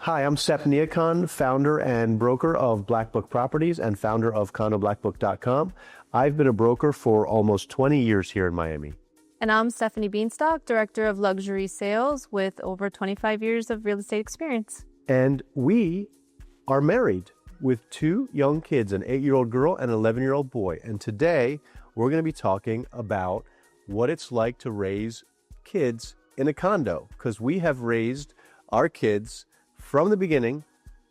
Hi, I'm Sep Niakan, founder and broker of Blackbook Properties and founder of CondoBlackbook.com. I've been a broker for almost 20 years here in Miami. And I'm Stephanie Bienstock, Director of Luxury Sales with over 25 years of real estate experience. And we are married with two young kids, an 8-year-old girl and an 11-year-old boy. And today we're going to be talking about what it's like to raise kids in a condo, because we have raised our kids from the beginning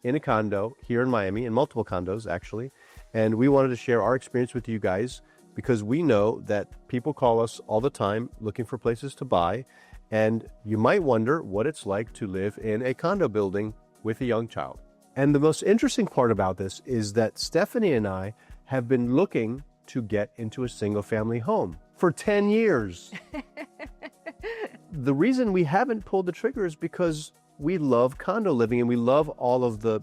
in a condo here in Miami, in multiple condos actually. And we wanted to share our experience with you guys because we know that people call us all the time looking for places to buy. And you might wonder what it's like to live in a condo building with a young child. And the most interesting part about this is that Stephanie and I have been looking to get into a single family home for 10 years. The reason we haven't pulled the trigger is because we love condo living and we love all of the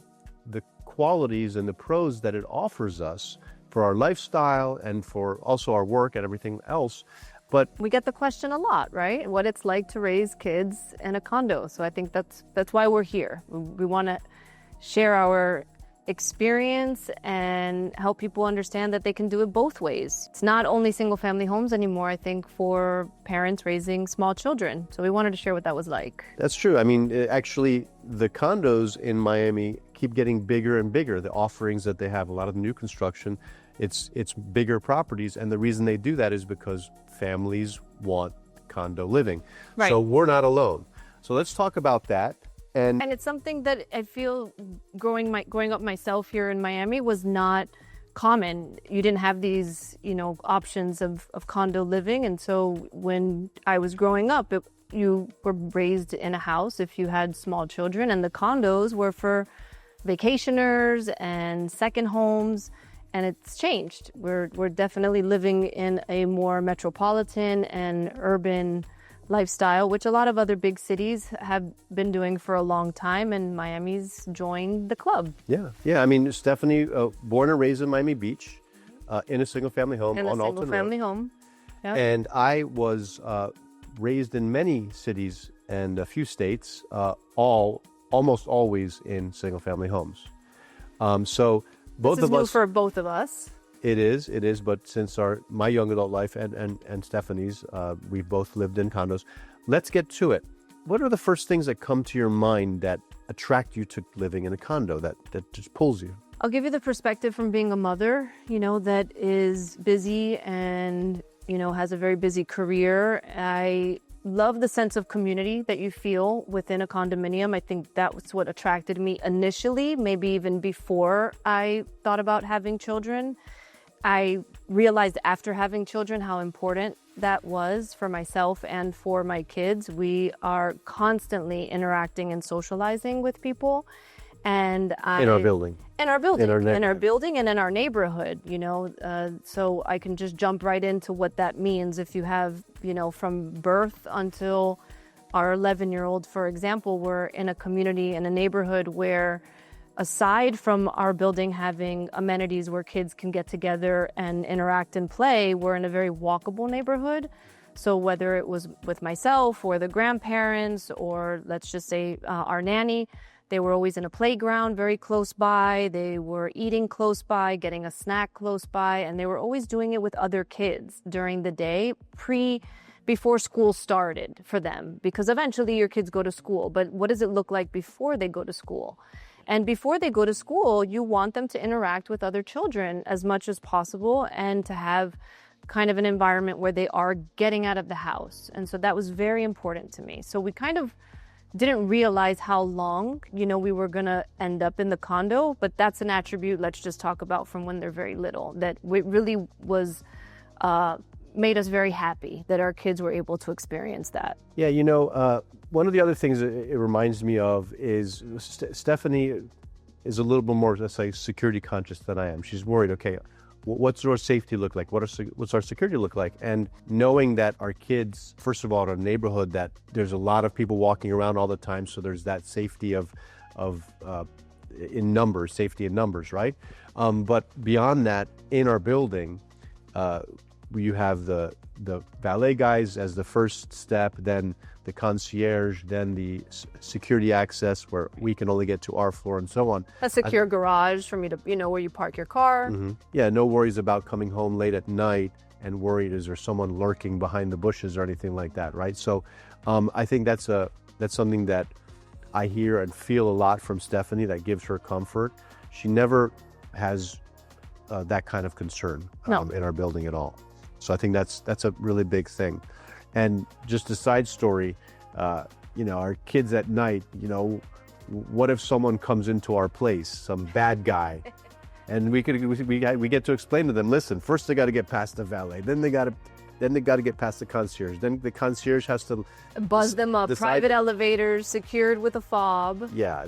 qualities and the pros that it offers us for our lifestyle and for also our work and everything else. But we get the question a lot, right? What it's like to raise kids in a condo. So I think that's why we're here. We want to share our experience and help people understand that they can do it both ways. It's not only single family homes anymore, I think, for parents raising small children. So we wanted to share what that was like. That's true. I mean, actually, the condos in Miami keep getting bigger and bigger. The offerings that they have, a lot of new construction, it's bigger properties. And the reason they do that is because families want condo living. Right. So we're not alone. So let's talk about that. And it's something that I feel growing up myself here in Miami was not common. You didn't have these, options of condo living. And so when I was growing up, you were raised in a house if you had small children, and the condos were for vacationers and second homes. And it's changed. We're definitely living in a more metropolitan and urban lifestyle, which a lot of other big cities have been doing for a long time, and Miami's joined the club. Yeah. I mean, Stephanie, born and raised in Miami Beach, in a single-family home on Alton Road. In a single-family home. Yep. And I was raised in many cities and a few states, almost always in single-family homes. So both this is of us. New for both of us. It is, but since my young adult life and Stephanie's, we've both lived in condos. Let's get to it. What are the first things that come to your mind that attract you to living in a condo, that just pulls you? I'll give you the perspective from being a mother, that is busy and, has a very busy career. I love the sense of community that you feel within a condominium. I think that was what attracted me initially, maybe even before I thought about having children. I realized after having children how important that was for myself and for my kids. We are constantly interacting and socializing with people. And in our building. In our building and in our neighborhood, so I can just jump right into what that means. If you have, from birth until our 11-year-old, for example, we're in a community, in a neighborhood where aside from our building having amenities where kids can get together and interact and play, we're in a very walkable neighborhood. So whether it was with myself or the grandparents or let's just say our nanny, they were always in a playground very close by. They were eating close by, getting a snack close by, and they were always doing it with other kids during the day before school started for them, because eventually your kids go to school. But what does it look like before they go to school? And before they go to school, you want them to interact with other children as much as possible and to have kind of an environment where they are getting out of the house. And so that was very important to me. So we kind of didn't realize how long, we were going to end up in the condo, but that's an attribute, let's just talk about from when they're very little, that it really was, made us very happy that our kids were able to experience that. Yeah, one of the other things it reminds me of is Stephanie is a little bit more, let's say, security conscious than I am. She's worried, okay, what's our safety look like? What's our security look like? And knowing that our kids, first of all, in a neighborhood that there's a lot of people walking around all the time, so there's that safety in numbers, right? But beyond that, in our building, you have the valet guys as the first step, then the concierge, then the security access where we can only get to our floor and so on. A secure garage for me to, where you park your car. Yeah, no worries about coming home late at night and worried, is there someone lurking behind the bushes or anything like that, right? So I think that's something that I hear and feel a lot from Stephanie that gives her comfort. She never has that kind of concern in our building at all. So I think that's a really big thing. And just a side story, our kids at night, what if someone comes into our place, some bad guy, and we get to explain to them, listen, first they got to get past the valet, then they got to get past the concierge, then the concierge has to buzz them up. Private elevators secured with a fob. Yeah,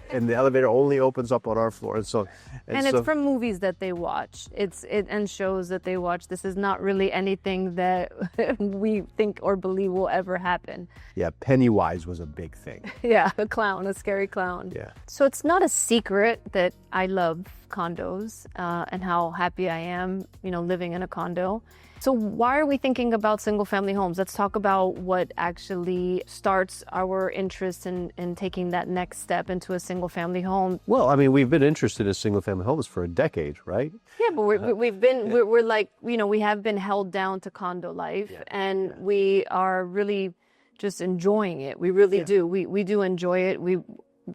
and the elevator only opens up on our floor, and so. And it's from movies that they watch. And shows that they watch. This is not really anything that we think or believe will ever happen. Yeah, Pennywise was a big thing. Yeah, a scary clown. Yeah. So it's not a secret that I love condos and how happy I am, living in a condo. So why are we thinking about single-family homes? Let's talk about what actually starts our interest in taking that next step into a single-family home. Well, I mean, we've been interested in single-family homes for a decade, right? Yeah, but we're like, we have been held down to condo life, and we are really just enjoying it. We really do. We do enjoy it. We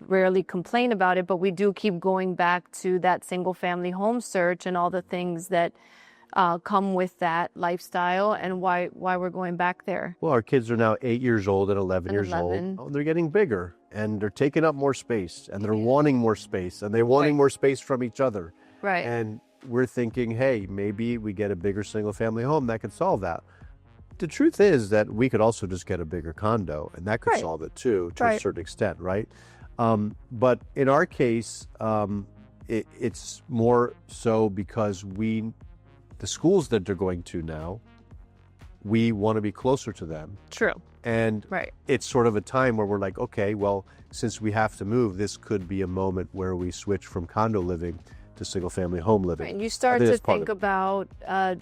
rarely complain about it, but we do keep going back to that single-family home search and all the things that come with that lifestyle and why we're going back there. Well, our kids are now 8 years old and 11 years old. Oh, they're getting bigger and they're taking up more space and they're wanting more space and they're wanting more space from each other. Right. And we're thinking, hey, maybe we get a bigger single family home that could solve that. The truth is that we could also just get a bigger condo and that could solve it too, to a certain extent, right? But in our case, it's more so because the schools that they're going to now, we want to be closer to them. True. And it's sort of a time where we're like, okay, well, since we have to move, this could be a moment where we switch from condo living to single family home living. Right. And you start to think about a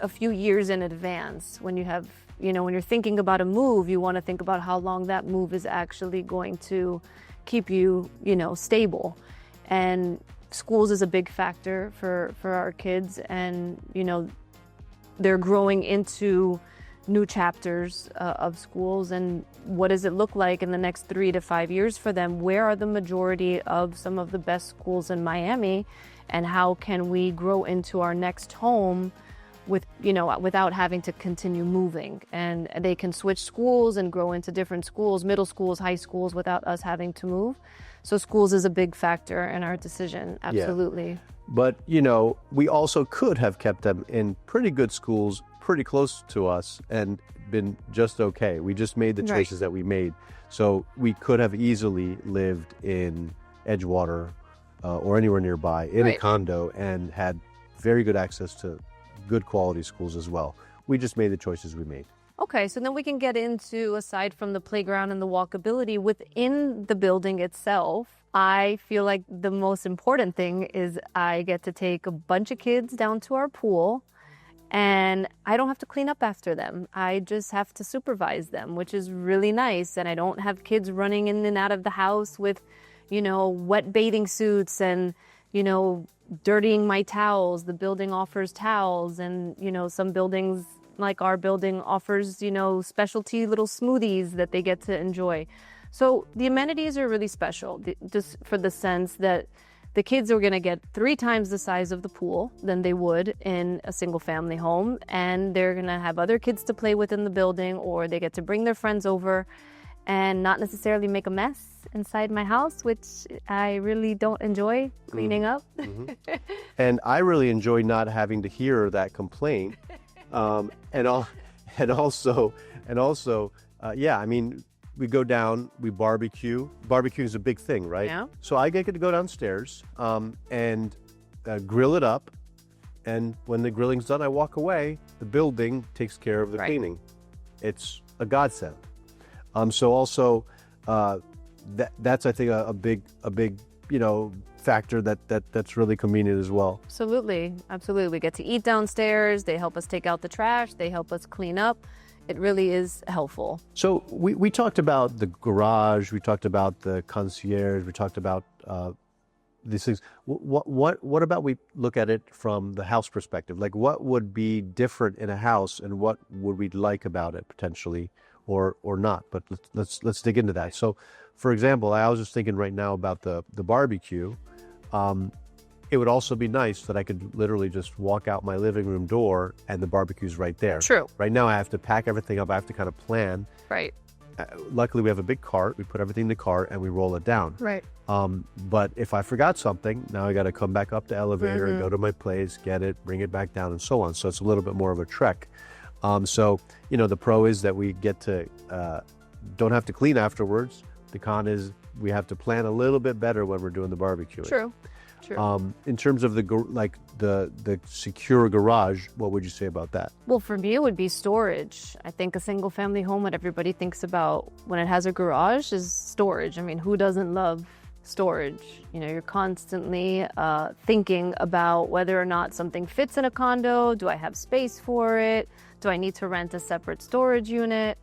few years in advance. When you have, when you're thinking about a move, you want to think about how long that move is actually going to keep you, stable. And schools is a big factor for our kids, and they're growing into new chapters of schools, and what does it look like in the next 3 to 5 years for them? Where are the majority of some of the best schools in Miami, and how can we grow into our next home without having to continue moving? And they can switch schools and grow into different schools, middle schools, high schools, without us having to move. So schools is a big factor in our decision, absolutely. Yeah. But, we also could have kept them in pretty good schools, pretty close to us, and been just okay. We just made the choices that we made. So we could have easily lived in Edgewater or anywhere nearby in a condo and had very good access to good quality schools as well. We just made the choices we made. Okay, so then we can get into, aside from the playground and the walkability within the building itself, I feel like the most important thing is I get to take a bunch of kids down to our pool and I don't have to clean up after them. I just have to supervise them, which is really nice. And I don't have kids running in and out of the house with, wet bathing suits and, dirtying my towels. The building offers towels, and, some buildings like our building offers, specialty little smoothies that they get to enjoy. So the amenities are really special, just for the sense that the kids are going to get 3 times the size of the pool than they would in a single family home. And they're going to have other kids to play with in the building, or they get to bring their friends over and not necessarily make a mess inside my house, which I really don't enjoy cleaning up. Mm-hmm. And I really enjoy not having to hear that complaint. And also, I mean, we go down, we barbecue. Barbecue is a big thing, right? Yeah. So I get to go downstairs and grill it up. And when the grilling's done, I walk away. The building takes care of the cleaning. It's a godsend. So also, that's, I think, a big factor that's really convenient as well. Absolutely. Absolutely. We get to eat downstairs. They help us take out the trash. They help us clean up. It really is helpful. So we talked about the garage, we talked about the concierge, we talked about these things. What about we look at it from the house perspective? Like, what would be different in a house, and what would we like about it potentially, or not? But let's dig into that. So, for example, I was just thinking right now about the barbecue. It would also be nice that I could literally just walk out my living room door and the barbecue's right there. True. Right now I have to pack everything up. I have to kind of plan. Right. Luckily we have a big cart. We put everything in the cart and we roll it down. Right. But if I forgot something, now I got to come back up the elevator, go to my place, get it, bring it back down, and so on. So it's a little bit more of a trek. So, the pro is that we get to, don't have to clean afterwards. The con is we have to plan a little bit better when we're doing the barbecue. True. In terms of the secure garage, what would you say about that? Well, for me, it would be storage. I think a single family home, what everybody thinks about when it has a garage is storage. I mean, who doesn't love storage? You're constantly thinking about whether or not something fits in a condo. Do I have space for it? Do I need to rent a separate storage unit?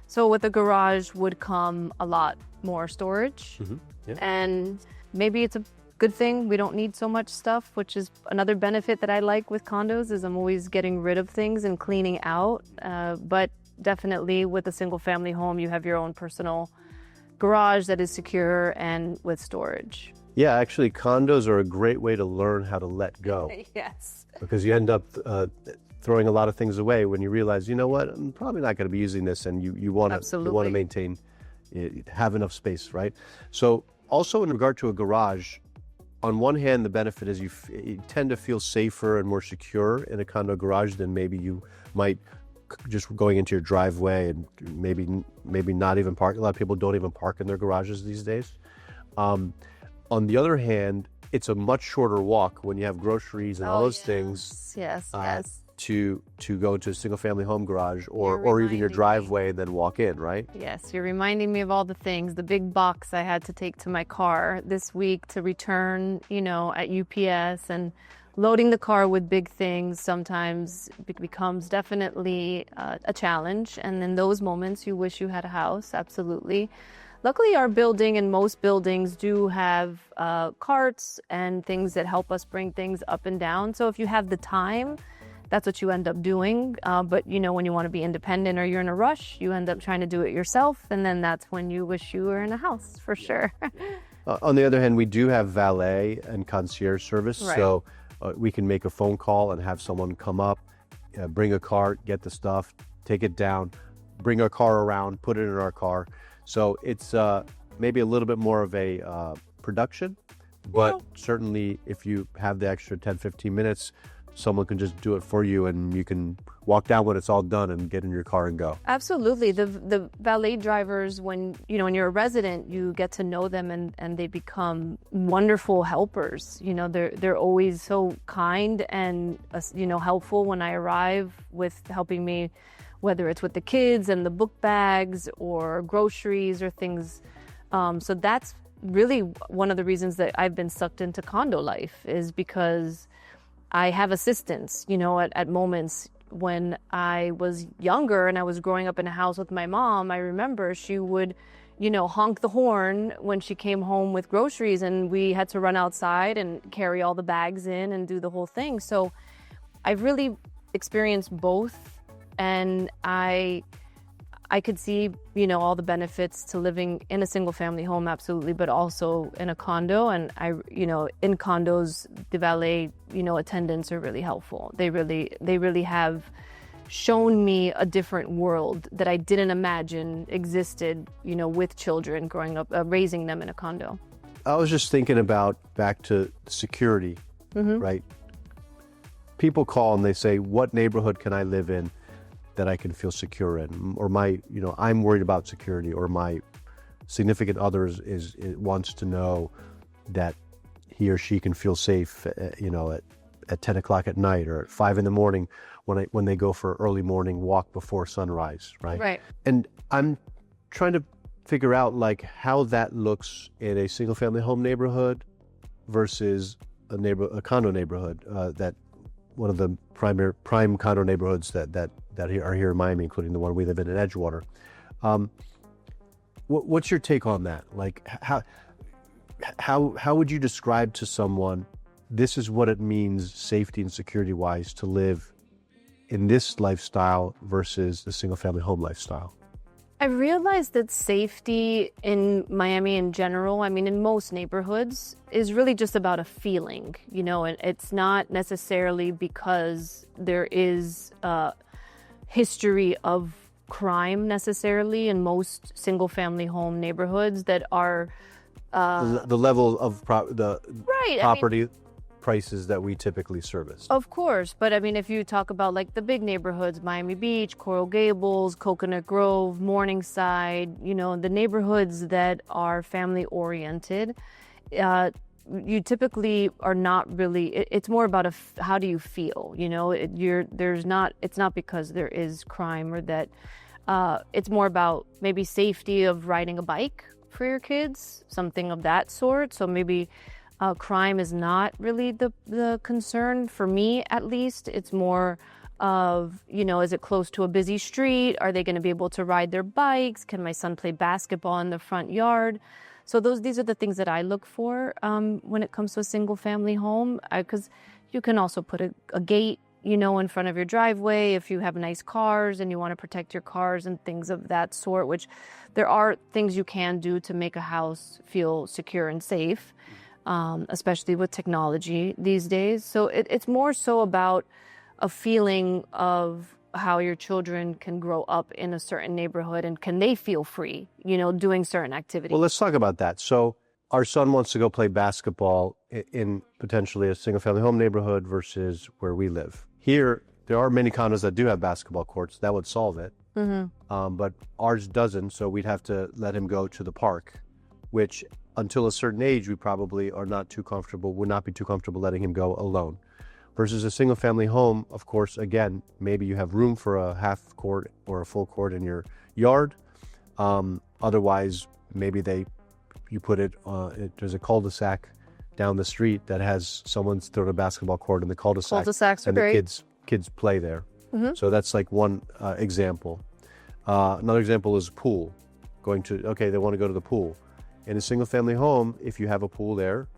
So with a garage would come a lot more storage. Yeah. And maybe it's a good thing we don't need so much stuff, which is another benefit that I like with condos is I'm always getting rid of things and cleaning out. But definitely with a single family home, you have your own personal garage that is secure and with storage. Yeah, actually condos are a great way to learn how to let go. Yes. Because you end up throwing a lot of things away when you realize, you know what, I'm probably not going to be using this, and you want to maintain, have enough space, right? So also in regard to a garage, on one hand, the benefit is you tend to feel safer and more secure in a condo garage than maybe you might just going into your driveway and maybe not even park. A lot of people don't even park in their garages these days. On the other hand, it's a much shorter walk when you have groceries and all those things. Yes. To go to a single family home garage or even your driveway and then walk in, right? Yes, you're reminding me of all the things, the big box I had to take to my car this week to return, at UPS, and loading the car with big things sometimes becomes definitely a challenge. And in those moments, you wish you had a house, absolutely. Luckily, our building and most buildings do have carts and things that help us bring things up and down. So if you have the time, that's what you end up doing. But, when you want to be independent or you're in a rush, you end up trying to do it yourself. And then that's when you wish you were in a house, for sure. On the other hand, we do have valet and concierge service. Right. So we can make a phone call and have someone come up, bring a cart, get the stuff, take it down, bring our car around, put it in our car. So it's maybe a little bit more of a production, but certainly if you have the extra 10, 15 minutes, someone can just do it for you and you can walk down when it's all done and get in your car and go. Absolutely. The valet drivers, when you're a resident, you get to know them and they become wonderful helpers. They're always so kind and helpful when I arrive with helping me, whether it's with the kids and the book bags or groceries or things. So that's really one of the reasons that I've been sucked into condo life, is because I have assistance, at moments. When I was younger and I was growing up in a house with my mom, I remember she would, honk the horn when she came home with groceries, and we had to run outside and carry all the bags in and do the whole thing. So I've really experienced both, and I could see, all the benefits to living in a single family home, absolutely, but also in a condo. And in condos, the valet, attendants are really helpful. They really have shown me a different world that I didn't imagine existed, with children growing up, raising them in a condo. I was just thinking about back to security, right? People call and they say, what neighborhood can I live in that I can feel secure in? Or I'm worried about security, or my significant other wants to know that he or she can feel safe, at 10 o'clock at night or at 5 in the morning when they go for early morning walk before sunrise, right? Right. And I'm trying to figure out how that looks in a single family home neighborhood versus a condo neighborhood, that one of the prime condo neighborhoods that are here in Miami, including the one we live in Edgewater. What's your take on that? Like, how would you describe to someone, this is what it means safety and security wise to live in this lifestyle versus the single family home lifestyle? I realized that safety in Miami in general, I mean, in most neighborhoods, is really just about a feeling, you know, and it's not necessarily because there is a history of crime necessarily in most single family home neighborhoods that are the level of right, property prices that we typically service. Of course, but I mean, if you talk about like the big neighborhoods, Miami Beach, Coral Gables, Coconut Grove, Morningside, you know, the neighborhoods that are family oriented, you typically are not really, it's more about how do you feel, you know, it's not because there is crime or that, it's more about maybe safety of riding a bike for your kids, something of that sort. So maybe crime is not really the concern for me, at least. It's more of, you know, is it close to a busy street? Are they going to be able to ride their bikes? Can my son play basketball in the front yard? So these are the things that I look for when it comes to a single family home, because you can also put a gate, you know, in front of your driveway if you have nice cars and you want to protect your cars and things of that sort, which there are things you can do to make a house feel secure and safe. Especially with technology these days. So it's more so about a feeling of how your children can grow up in a certain neighborhood and can they feel free, you know, doing certain activities. Well, let's talk about that. So our son wants to go play basketball in potentially a single family home neighborhood versus where we live. Here, there are many condos that do have basketball courts. That would solve it. Mm-hmm. But ours doesn't, so we'd have to let him go to the park, which until a certain age, we probably would not be too comfortable letting him go alone. Versus a single family home, of course, again, maybe you have room for a half court or a full court in your yard. Otherwise, maybe you put it, there's a cul-de-sac down the street that has someone's thrown a basketball court in the cul-de-sac. Cul-de-sacs are and great. The kids play there. Mm-hmm. So that's like one example. Another example is pool. They want to go to the pool. In a single family home, if you have a pool there,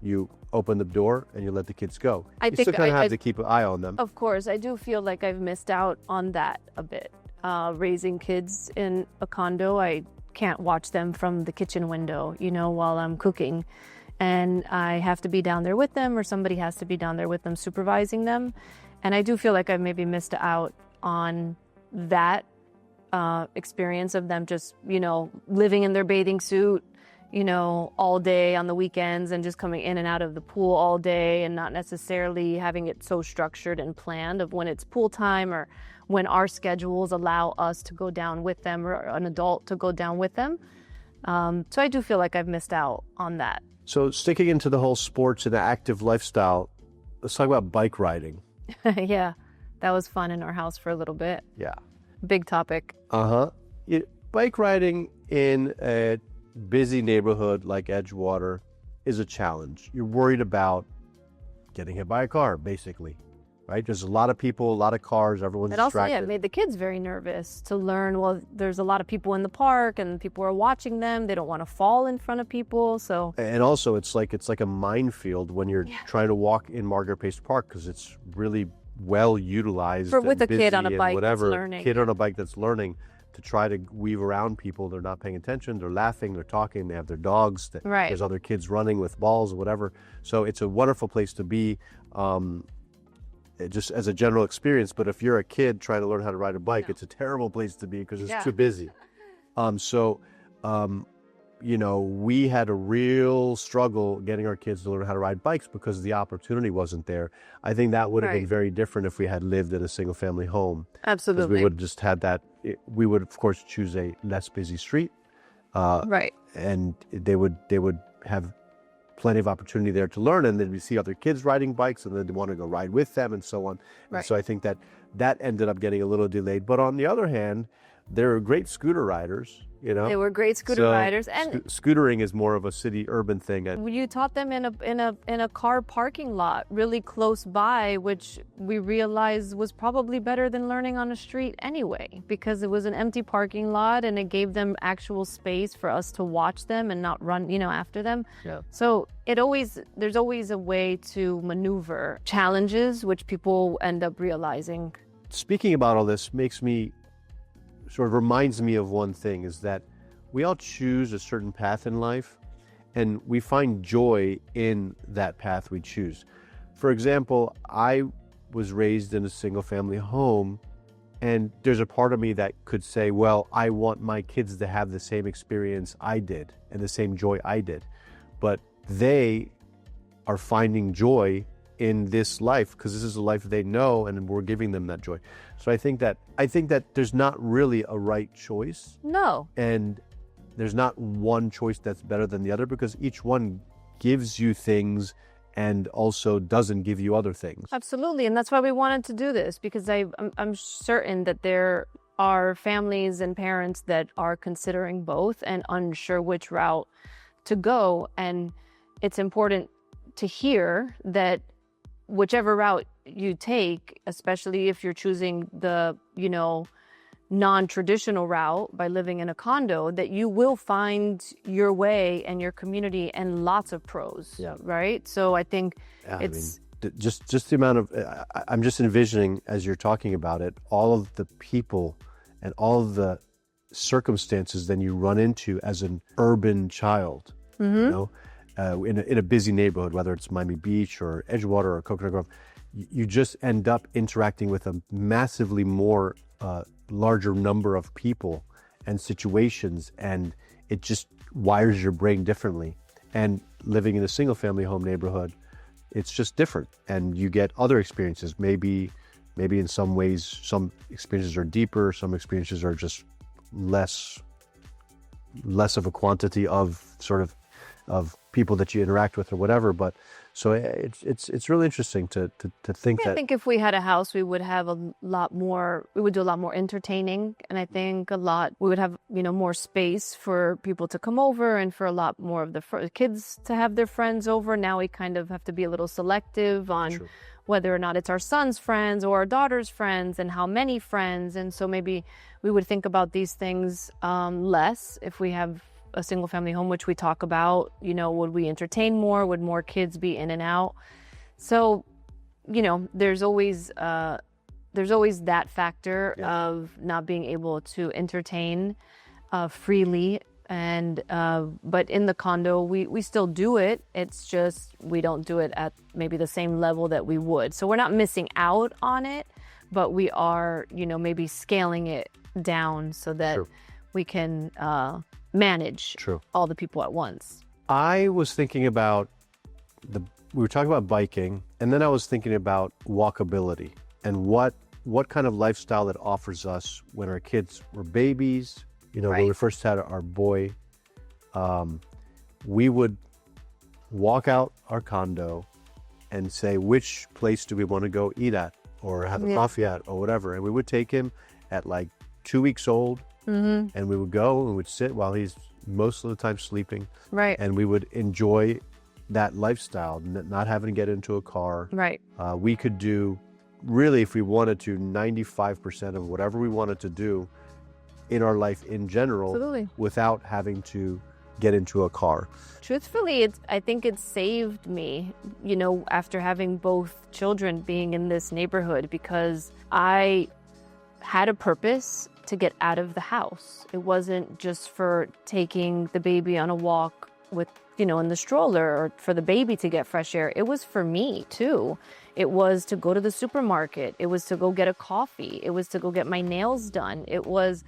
you open the door and you let the kids go. You still kind of have to keep an eye on them. Of course, I do feel like I've missed out on that a bit. Raising kids in a condo, I can't watch them from the kitchen window, you know, while I'm cooking. And I have to be down there with them, or somebody has to be down there with them supervising them. And I do feel like I've maybe missed out on that experience of them just, you know, living in their bathing suit, you know, all day on the weekends and just coming in and out of the pool all day and not necessarily having it so structured and planned of when it's pool time or when our schedules allow us to go down with them or an adult to go down with them. So I do feel like I've missed out on that. So sticking into the whole sports and active lifestyle, let's talk about bike riding. Yeah, that was fun in our house for a little bit. Yeah. Big topic. Bike riding in a busy neighborhood like Edgewater is a challenge. You're worried about getting hit by a car, basically, right? There's a lot of people, a lot of cars, everyone's distracted. It made the kids very nervous to learn, well, there's a lot of people in the park and people are watching them. They don't want to fall in front of people, so. And also, it's like a minefield when you're trying to walk in Margaret Pace Park because it's really well utilized. With a kid on a bike that's learning. Kid on a bike that's learning. To try to weave around people, they're not paying attention, they're laughing, they're talking, they have their dogs, there's other kids running with balls or whatever. So it's a wonderful place to be, just as a general experience. But if you're a kid trying to learn how to ride a bike, it's a terrible place to be because it's too busy. You know, we had a real struggle getting our kids to learn how to ride bikes because the opportunity wasn't there. I think that would have been very different if we had lived in a single family home. Absolutely. Because we would have just had that. We would, of course, choose a less busy street. And they would have plenty of opportunity there to learn. And then we see other kids riding bikes and then they want to go ride with them and so on. And so I think that ended up getting a little delayed. But on the other hand, there are great scooter riders you know? They were great scooter So, riders, and scootering is more of a city urban thing. you taught them in a car parking lot really close by, which we realized was probably better than learning on a street anyway, because it was an empty parking lot and it gave them actual space for us to watch them and not run, after them. Yeah. So there's always a way to maneuver challenges, which people end up realizing. Speaking about all this sort of reminds me of one thing, is that we all choose a certain path in life and we find joy in that path we choose. For example, I was raised in a single family home, and there's a part of me that could say, well, I want my kids to have the same experience I did and the same joy I did. But they are finding joy in this life because this is a life they know, and we're giving them that joy. So I think that there's not really a right choice. No. And there's not one choice that's better than the other, because each one gives you things and also doesn't give you other things. Absolutely. And that's why we wanted to do this, because I'm certain that there are families and parents that are considering both and unsure which route to go. And it's important to hear that whichever route you take, especially if you're choosing the, non-traditional route by living in a condo, that you will find your way and your community and lots of pros. Yeah. Right? So I think just the amount of, I'm just envisioning as you're talking about it, all of the people and all of the circumstances then you run into as an urban child, in a busy neighborhood, whether it's Miami Beach or Edgewater or Coconut Grove. You just end up interacting with a massively more larger number of people and situations, and it just wires your brain differently. And living in a single family home neighborhood, it's just different, and you get other experiences. Maybe in some ways, some experiences are deeper, some experiences are just less of a quantity of sort of people that you interact with or whatever. But so it's really interesting to think that. I think if we had a house, we would have we would do a lot more entertaining. And I think we would have, more space for people to come over and for a lot more of the kids to have their friends over. Now we kind of have to be a little selective on True. whether or not it's our son's friends or our daughter's friends and how many friends. And so maybe we would think about these things less if we have a single family home, which we talk about. Would we entertain more? Would more kids be in and out? So, there's always that factor of not being able to entertain freely. And but in the condo, we still do it. It's just we don't do it at maybe the same level that we would. So we're not missing out on it, but we are, maybe scaling it down so that True. we can manage True. all the people at once. I was thinking about we were talking about biking, and then I was thinking about walkability and what kind of lifestyle it offers us when our kids were babies. When we first had our boy, we would walk out our condo and say, which place do we want to go eat at or have a coffee at or whatever. And we would take him at like 2 weeks old, and we would go and would sit while he's most of the time sleeping. Right. And we would enjoy that lifestyle, not having to get into a car. Right. We could do, really, if we wanted to, 95% of whatever we wanted to do in our life in general. Absolutely. Without having to get into a car. Truthfully, I think it saved me, after having both children being in this neighborhood, because I had a purpose to get out of the house. It wasn't just for taking the baby on a walk with, in the stroller, or for the baby to get fresh air. It was for me too. It was to go to the supermarket. It was to go get a coffee. It was to go get my nails done. It was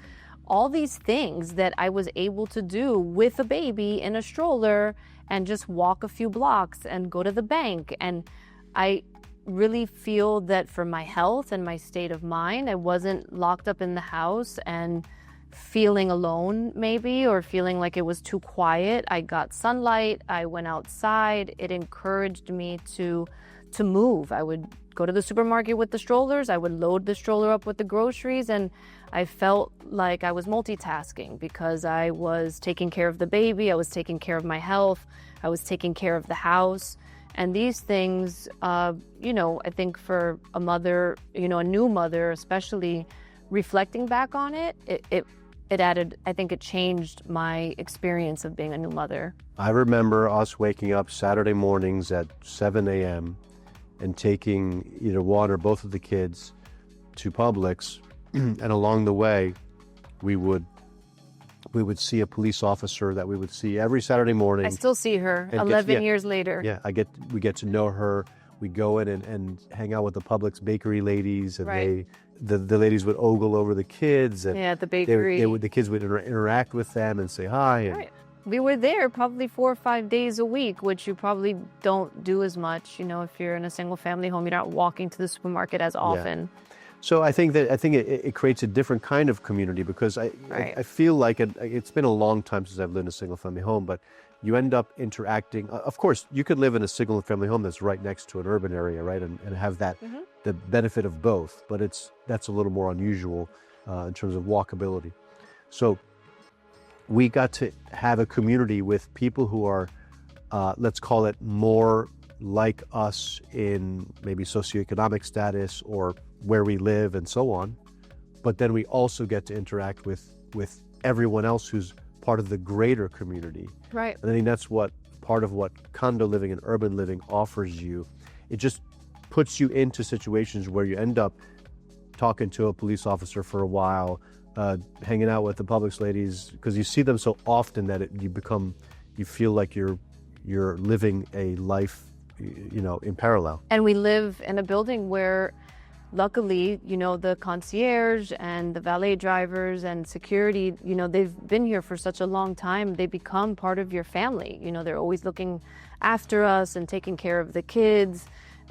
all these things that I was able to do with a baby in a stroller and just walk a few blocks and go to the bank. And I really feel that for my health and my state of mind, I wasn't locked up in the house and feeling alone maybe, or feeling like it was too quiet. I got sunlight. I went outside. It encouraged me to move. I would go to the supermarket with the strollers. I would load the stroller up with the groceries, and I felt like I was multitasking because I was taking care of the baby, I was taking care of my health, I was taking care of the house. And these things, I think for a mother, a new mother, especially reflecting back on it, it added, I think it changed my experience of being a new mother. I remember us waking up Saturday mornings at 7 a.m. and taking either one or both of the kids to Publix, and along the way, we would see a police officer that we would see every Saturday morning. I still see her 11 years later. Yeah, we get to know her. We go in and hang out with the Publix bakery ladies, and Right. the ladies would ogle over the kids, and Yeah, at the bakery. the kids would interact with them and say hi. And, Right. We were there probably 4 or 5 days a week, which you probably don't do as much. If you're in a single family home, you're not walking to the supermarket as often. So I think it creates a different kind of community, because Right. I feel like it's been a long time since I've lived in a single family home, but you end up interacting. Of course, you could live in a single family home that's right next to an urban area, right, and have that the benefit of both. But that's a little more unusual in terms of walkability. So we got to have a community with people who are, let's call it, more like us in maybe socioeconomic status or where we live and so on. But then we also get to interact with everyone else who's part of the greater community. Right. And I think that's part of what condo living and urban living offers you. It just puts you into situations where you end up talking to a police officer for a while, hanging out with the Publix ladies, because you see them so often that you feel like you're living a life, in parallel. And we live in a building where, luckily, the concierge and the valet drivers and security, they've been here for such a long time. They become part of your family. They're always looking after us and taking care of the kids.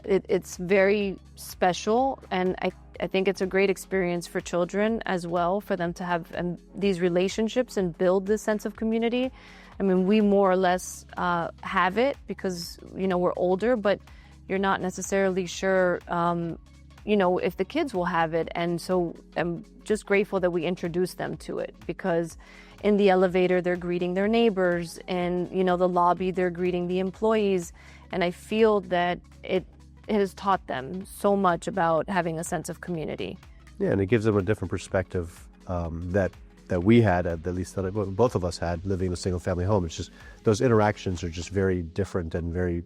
It's very special, and I think it's a great experience for children as well, for them to have these relationships and build this sense of community. I mean, we more or less have it because, we're older, but you're not necessarily sure, if the kids will have it. And so I'm just grateful that we introduced them to it, because in the elevator, they're greeting their neighbors, and, the lobby, they're greeting the employees. And I feel that it has taught them so much about having a sense of community. Yeah, and it gives them a different perspective that we had, at least that both of us had, living in a single family home. It's just those interactions are just very different and very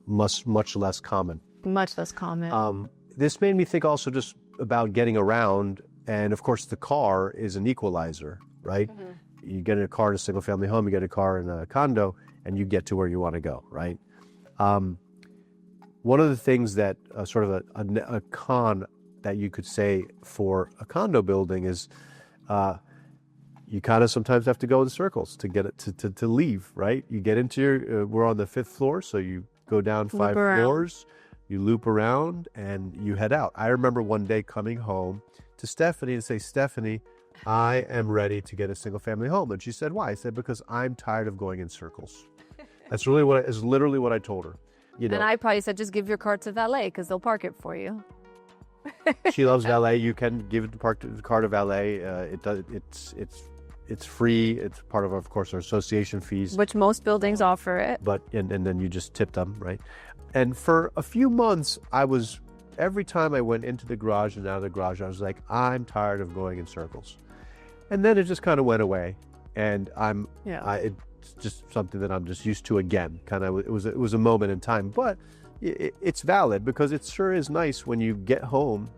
much less common. Much less common. This made me think also just about getting around, and of course the car is an equalizer, right? Mm-hmm. You get in a car in a single family home, you get a car in a condo, and you get to where you want to go, right? One of the things that sort of a con that you could say for a condo building is you kind of sometimes have to go in circles to get it to leave, right? You get into we're on the 5th floor, so you go down 5 floors, you loop around, and you head out. I remember one day coming home to Stephanie and say, Stephanie, I am ready to get a single family home. And she said, why? I said, because I'm tired of going in circles. That's really literally what I told her. And I probably said, just give your car to Valet, because they'll park it for you. She loves Valet. You can give the car to Valet. It's free. It's part of course, our association fees, which most buildings offer it. But and then you just tip them, right? And for a few months, every time I went into the garage and out of the garage, I was like, I'm tired of going in circles. And then it just kind of went away, and it's just something that I'm just used to again. Kind of, it was a moment in time, but it's valid, because it sure is nice when you get home,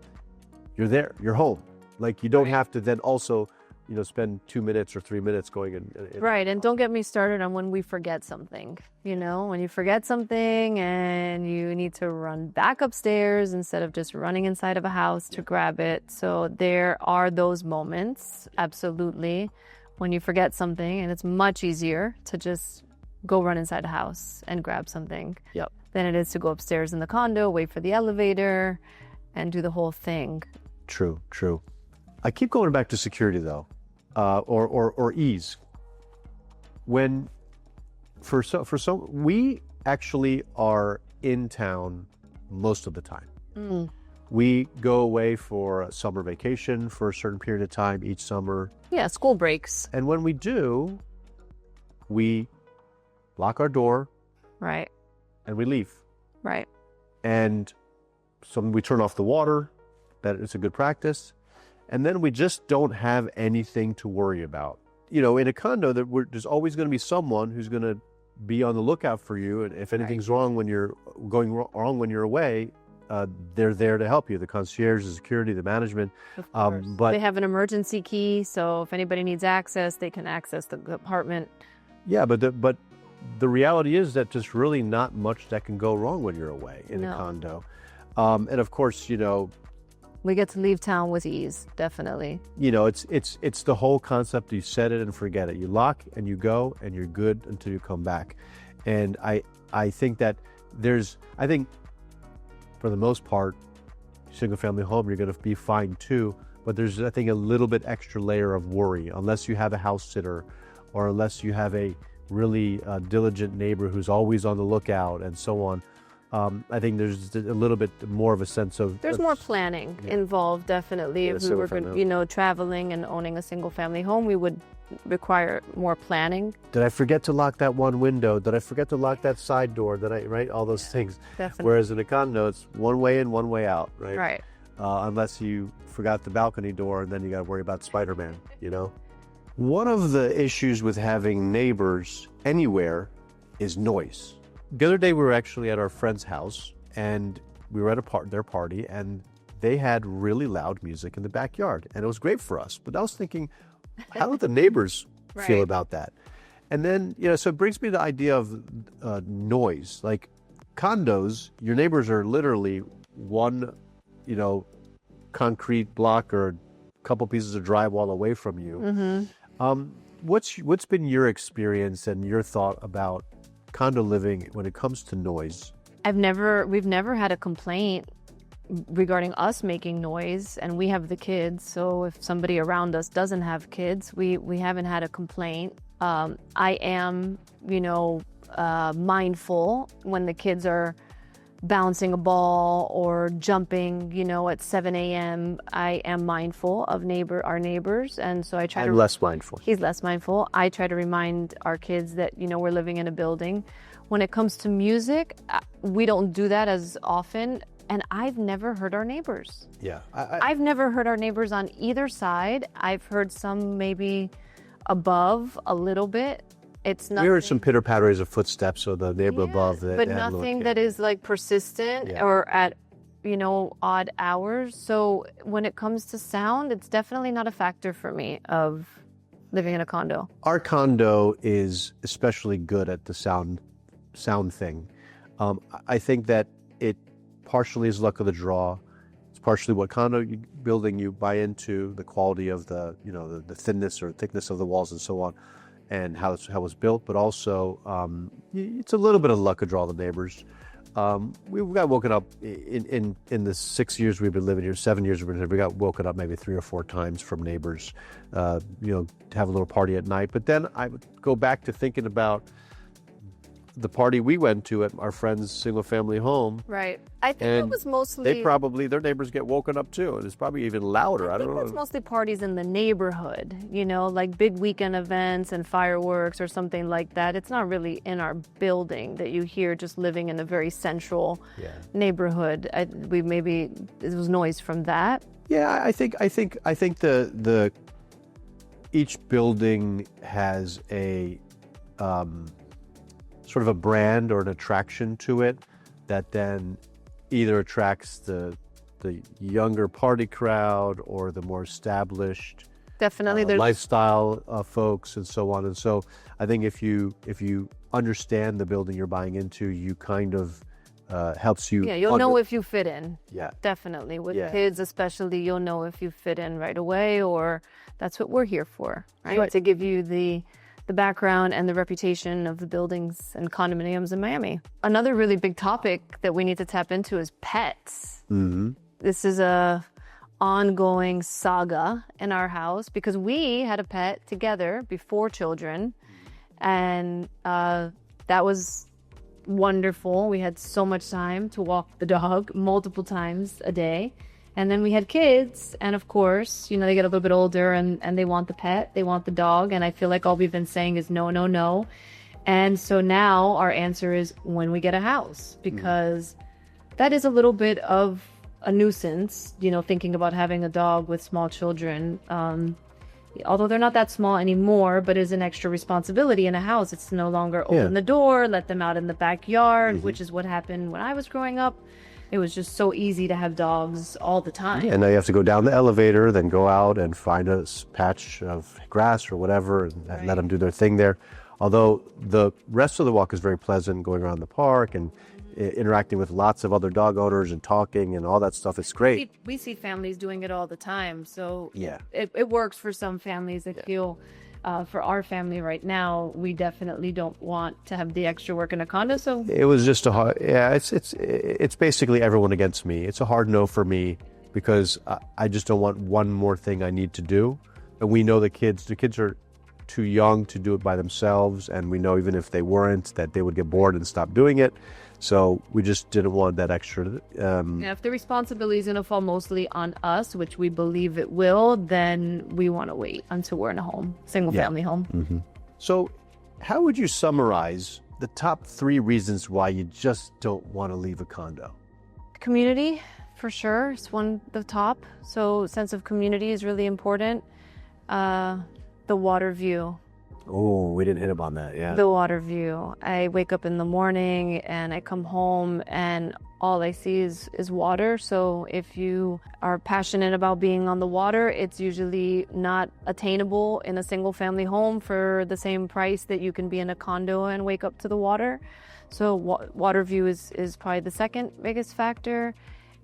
you're there, you're home. Like, you don't have to then also, spend 2 minutes or 3 minutes going in. Right, and don't get me started on when we forget something. When you forget something and you need to run back upstairs instead of just running inside of a house to grab it. So there are those moments, absolutely, when you forget something, and it's much easier to just go run inside a house and grab something than it is to go upstairs in the condo, wait for the elevator, and do the whole thing. True. I keep going back to security, though, or ease. We actually are in town most of the time. We go away for a summer vacation for a certain period of time each summer. Yeah, school breaks. And when we do, we lock our door. Right. And we leave. Right. And so we turn off the water. That is a good practice. And then we just don't have anything to worry about. You know, in a condo, there's always going to be someone who's going to be on the lookout for you. And if anything's wrong when you're going wrong when you're away, they're there to help you. The concierge, the security, the management. Of course. But they have an emergency key, so if anybody needs access, they can access the apartment. Yeah, but the reality is that there's really not much that can go wrong when you're away in a condo. And of course, you know, we get to leave town with ease, definitely. You know, it's the whole concept. You set it and forget it. You lock and you go and you're good until you come back. And I think that I think for the most part, single family home, you're going to be fine too. But there's, I think, a little bit extra layer of worry, unless you have a house sitter or unless you have a really diligent neighbor who's always on the lookout and so on. I think there's a little bit more of a sense of... There's more planning involved, definitely. If we were traveling and owning a single family home, we would require more planning. Did I forget to lock that one window? Did I forget to lock that side door? Right? All those things. Definitely. Whereas in a condo, it's one way in, one way out, right? Right. Unless you forgot the balcony door and then you got to worry about Spider-Man, you know? One of the issues with having neighbors anywhere is noise. The other day we were actually at our friend's house and we were at their party and they had really loud music in the backyard and it was great for us. But I was thinking, how do the neighbors feel about that? And then, you know, so it brings me to the idea of noise. Like condos, your neighbors are literally one, you know, concrete block or a couple pieces of drywall away from you. Mm-hmm. What's been your experience and your thought about condo living when it comes to noise? We've never had a complaint regarding us making noise, and we have the kids, so if somebody around us doesn't have kids, we haven't had a complaint. I am, you know, mindful when the kids are bouncing a ball or jumping, you know, at 7 a.m. I am mindful of our neighbors, and so I try to... I'm less mindful. He's less mindful. I try to remind our kids that, you know, we're living in a building. When it comes to music, we don't do that as often, and I've never heard our neighbors. Yeah. I've never heard our neighbors on either side. I've heard some maybe above a little bit. It's not. We heard some pitter patters of footsteps, so the neighbor above. But nothing that is like persistent or at, you know, odd hours. So when it comes to sound, it's definitely not a factor for me of living in a condo. Our condo is especially good at the sound thing. I think that it partially is luck of the draw. It's partially what condo building you buy into, the quality of the, you know, the thinness or thickness of the walls and so on, and how it's built, but also it's a little bit of luck of draw the neighbors. We got woken up in the 6 years we've been living here, 7 years we've been here, we got woken up maybe 3 or 4 times from neighbors, you know, to have a little party at night. But then I would go back to thinking about the party we went to at our friend's single family home. Right. I think it was mostly... their neighbors get woken up too, and it's probably even louder. I don't know. It's mostly parties in the neighborhood, you know, like big weekend events and fireworks or something like that. It's not really in our building that you hear, just living in a very central neighborhood. It was noise from that. Yeah, I think the each building has a sort of a brand or an attraction to it that then either attracts the younger party crowd or the more established lifestyle folks and so on. And so I think if you understand the building you're buying into, you kind of helps you. Yeah, you'll know if you fit in. Yeah. Definitely. With kids especially, you'll know if you fit in right away, or that's what we're here for, right? To give you the background and the reputation of the buildings and condominiums in Miami. Another really big topic that we need to tap into is pets. Mm-hmm. This is a ongoing saga in our house because we had a pet together before children, and that was, wonderful. We had so much time to walk the dog multiple times a day. And then we had kids, and of course, they get a little bit older and they want the pet, they want the dog, and I feel like all we've been saying is no, no, no. And so now our answer is when we get a house, because that is a little bit of a nuisance, thinking about having a dog with small children. Although they're not that small anymore, but is an extra responsibility in a house. It's no longer open the door, let them out in the backyard, which is what happened when I was growing up. It was just so easy to have dogs all the time. And now you have to go down the elevator, then go out and find a patch of grass or whatever, and let them do their thing there. Although the rest of the walk is very pleasant, going around the park and interacting with lots of other dog owners and talking and all that stuff. It's great. We see families doing it all the time. So yeah, it works for some families. I feel for our family right now, we definitely don't want to have the extra work in a condo. So it was just a hard, it's basically everyone against me. It's a hard no for me because I just don't want one more thing I need to do. And we know the kids are too young to do it by themselves. And we know even if they weren't, that they would get bored and stop doing it. So we just didn't want that extra. If the responsibility is going to fall mostly on us, which we believe it will, then we want to wait until we're in a home, single family home. Mm-hmm. So how would you summarize the top 3 reasons why you just don't want to leave a condo? Community, for sure, is one of the top. So sense of community is really important. The water view. Oh, we didn't hit upon that, yeah. The water view. I wake up in the morning and I come home and all I see is water. So if you are passionate about being on the water, it's usually not attainable in a single family home for the same price that you can be in a condo and wake up to the water. So water view is probably the second biggest factor.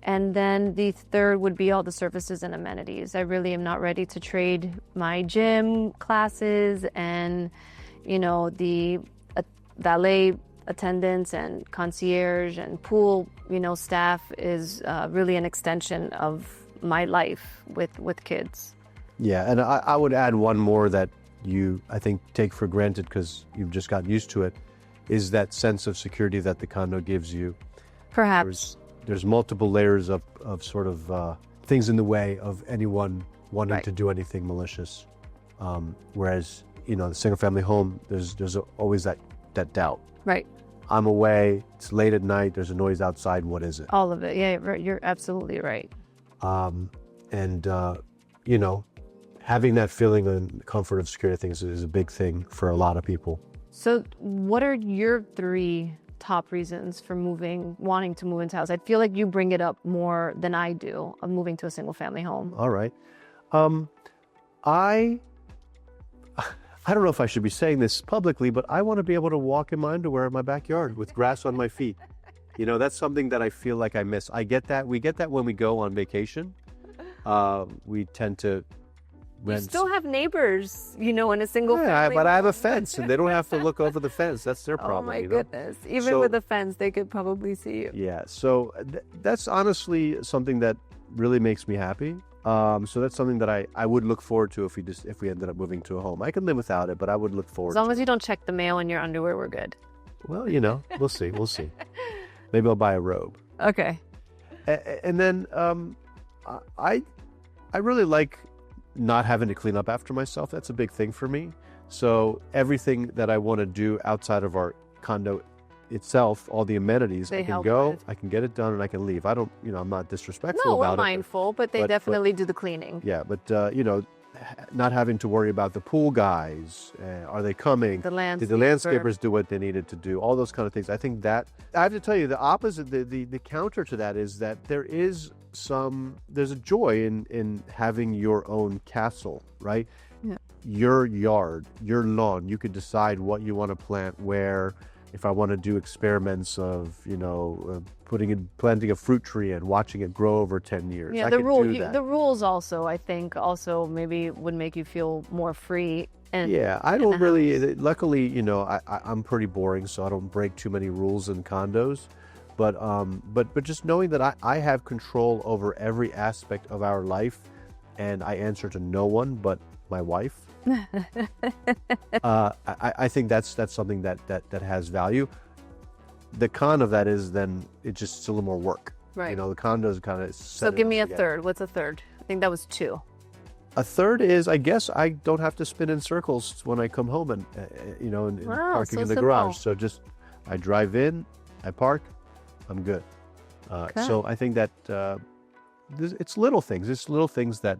And then the third would be all the services and amenities. I really am not ready to trade my gym classes and, the valet attendants and concierge and pool, staff is really an extension of my life with kids. Yeah, and I would add one more that you, I think, take for granted because you've just gotten used to it, is that sense of security that the condo gives you. Perhaps. There's multiple layers of sort of things in the way of anyone wanting to do anything malicious. Whereas, the single family home, there's always that doubt. Right. I'm away, it's late at night, there's a noise outside, what is it? All of it. Yeah, you're absolutely right. Having that feeling and comfort of security, I think is a big thing for a lot of people. So what are your 3 top reasons for wanting to move into a house? I feel like you bring it up more than I do of moving to a single family home. All right. I don't know if I should be saying this publicly, but I want to be able to walk in my underwear in my backyard with grass on my feet. That's something that I feel like I miss. I get that. We get that when we go on vacation. We tend to You still have neighbors, in a single family. Yeah, but I have a fence, and they don't have to look over the fence. That's their problem. Oh my goodness! Even with a fence, they could probably see you. Yeah, so that's honestly something that really makes me happy. So that's something that I would look forward to if we ended up moving to a home. I can live without it, but I would look forward. As long as you don't check the mail in your underwear, we're good. Well, we'll see. We'll see. Maybe I'll buy a robe. Okay. And then I really like not having to clean up after myself. That's a big thing for me. So everything that I want to do outside of our condo itself, all the amenities, I can go, I can get it done, and I can leave. I don't, I'm not disrespectful about it. No, we're mindful, but they definitely do the cleaning. Yeah, but not having to worry about the pool guys. Are they coming? The landscaper. Did the landscapers do what they needed to do? All those kind of things. I think that, I have to tell you, the opposite, the counter to that is that there's a joy in having your own castle, right? Yeah. Your yard, your lawn, you could decide what you want to plant where. If I want to do experiments of, planting a fruit tree and watching it grow over 10 years. Yeah, I the rules also, I think, maybe would make you feel more free. Yeah, I don't really, luckily, I'm pretty boring, so I don't break too many rules in condos. But just knowing that I have control over every aspect of our life, and I answer to no one but my wife. I think that's something that has value. the con of that is then it's just a little more work. Right. You know, the condo is kind of So give me a third. What's a third? I think that was 2. A third is, I guess, I don't have to spin in circles when I come home and, and Wow, parking so in the simple. garage. So just, I drive in, I park, I'm good. So I think that it's little things. It's little things that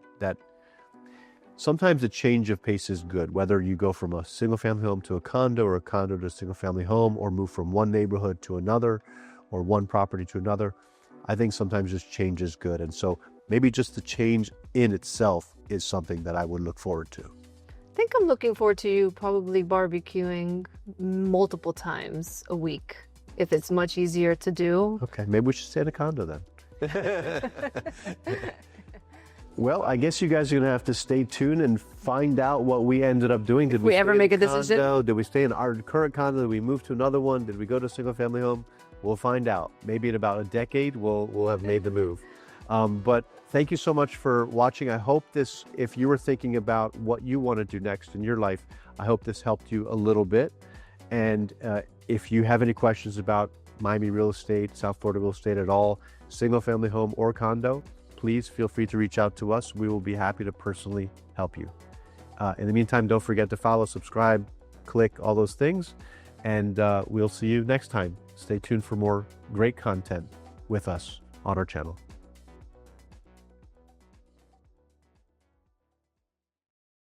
sometimes a change of pace is good, whether you go from a single-family home to a condo or a condo to a single-family home or move from one neighborhood to another or one property to another. I think sometimes just change is good. And so maybe just the change in itself is something that I would look forward to. I think I'm looking forward to you probably barbecuing multiple times a week if it's much easier to do. Okay, maybe we should stay in a condo then. Well, I guess you guys are going to have to stay tuned and find out what we ended up doing. Did we ever stay in make a condo? decision? Did we stay in our current condo? Did we move to another one? Did we go to a single-family home? We'll find out. Maybe in about a decade, we'll have made the move. But thank you so much for watching. I hope this, if you were thinking about what you want to do next in your life, I hope this helped you a little bit. And if you have any questions about Miami real estate, South Florida real estate at all, single-family home or condo, please feel free to reach out to us. We will be happy to personally help you. In the meantime, don't forget to follow, subscribe, click, all those things. And we'll see you next time. Stay tuned for more great content with us on our channel.